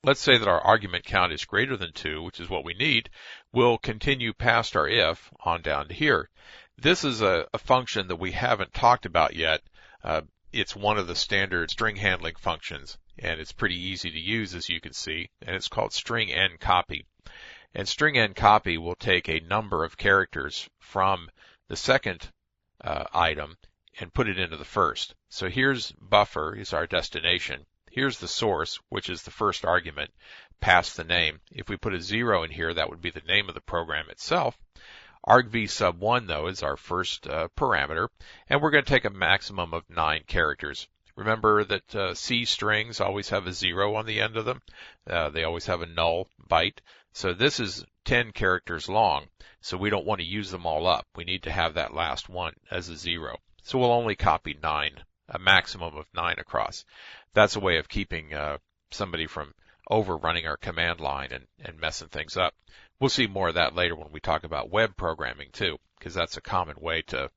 let's say that our argument count is greater than 2, which is what we need. We'll continue past our if on down to here. This is a function that we haven't talked about yet. It's one of the standard string handling functions, and it's pretty easy to use, as you can see, and it's called string n copy. And string n copy will take a number of characters from the second item and put it into the first. So here's buffer is our destination. Here's the source, which is the first argument, past the name. If we put a 0 in here, that would be the name of the program itself. argv sub 1, though, is our first parameter, and we're going to take a maximum of 9 characters. Remember that C strings always have a 0 on the end of them. They always have a null byte. So this is 10 characters long, so we don't want to use them all up. We need to have that last one as a 0. So we'll only copy 9, a maximum of 9 across. That's a way of keeping somebody from overrunning our command line and messing things up. We'll see more of that later when we talk about web programming too, because that's a common way to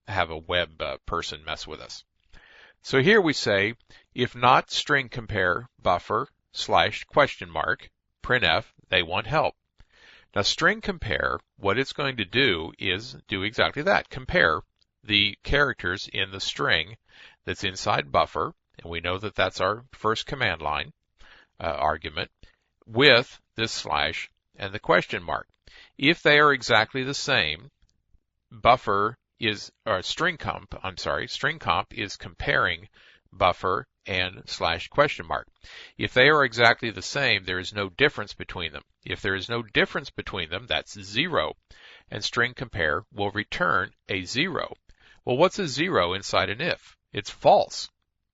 have a web person mess with us. So here we say, if not string compare buffer / question mark, printf, they want help. Now string compare, what it's going to do is do exactly that, compare the characters in the string that's inside buffer, and we know that that's our first command line argument, with this slash and the question mark. If they are exactly the same, string comp is comparing buffer and / question mark. If they are exactly the same, there is no difference between them. If there is no difference between them, that's 0, and string compare will return a 0. Well, what's a 0 inside an if? It's false.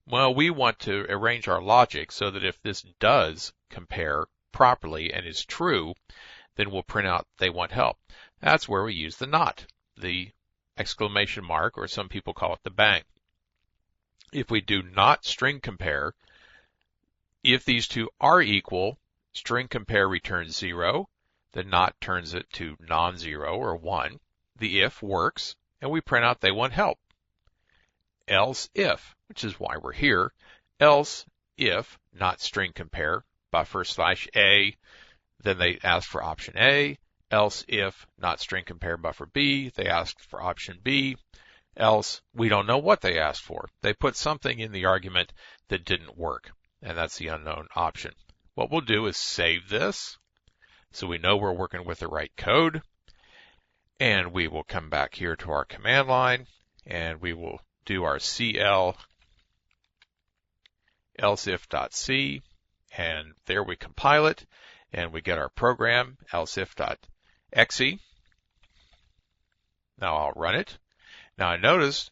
Well, we want to arrange our logic so that if this does compare properly and is true, then we'll print out they want help. That's where we use the not, the exclamation mark, or some people call it the bang. If we do not string compare, if these two are equal, string compare returns 0, the not turns it to non-zero or 1. The if works, and we print out they want help. Else if, which is why we're here, else if not string compare buffer / a, then they ask for option A. Else if not string compare buffer B, they asked for option B. Else, we don't know what they asked for. They put something in the argument that didn't work, and that's the unknown option. What we'll do is save this so we know we're working with the right code, and we will come back here to our command line, and we will do our cl elseif.c, and there we compile it, and we get our program, elseif.exe. Now I'll run it. Now notice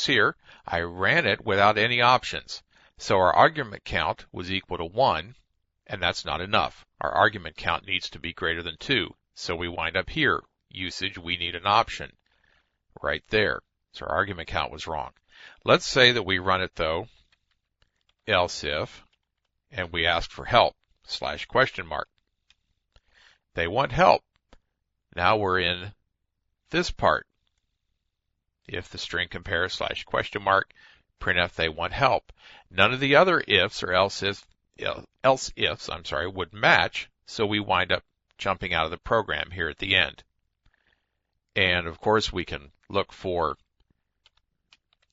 here, I ran it without any options. So our argument count was equal to 1, and that's not enough. Our argument count needs to be greater than 2. So we wind up here. Usage, we need an option right there. So our argument count was wrong. Let's say that we run it though, else if, and we ask for help, / question mark. They want help. Now we're in this part. If the string compare / question mark, printf they want help. None of the other ifs or else ifs would match, so we wind up jumping out of the program here at the end. And of course we can look for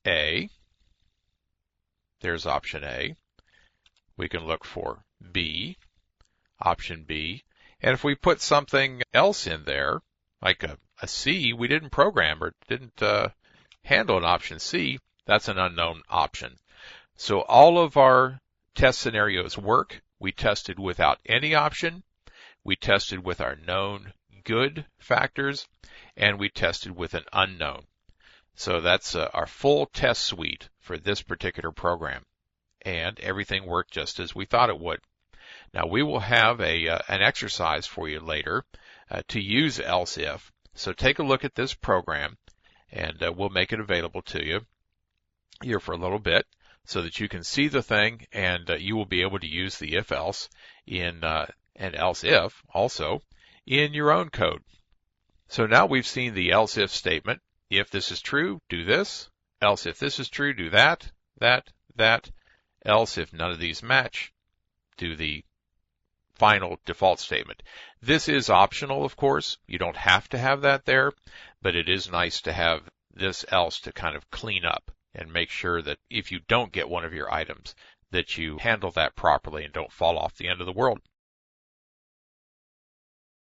A. There's option A. We can look for B, option B. And if we put something else in there, like a C, we didn't program or didn't handle an option C, that's an unknown option. So all of our test scenarios work. We tested without any option. We tested with our known good factors, and we tested with an unknown. So that's our full test suite for this particular program. And everything worked just as we thought it would. Now we will have an exercise for you later to use else if. So take a look at this program, and we'll make it available to you here for a little bit so that you can see the thing, and you will be able to use the if else and else if also in your own code. So now we've seen the else if statement. If this is true, do this. Else if this is true, do that. Else if none of these match, do the final default statement. This is optional, of course. You don't have to have that there, but it is nice to have this else to kind of clean up and make sure that if you don't get one of your items, that you handle that properly and don't fall off the end of the world.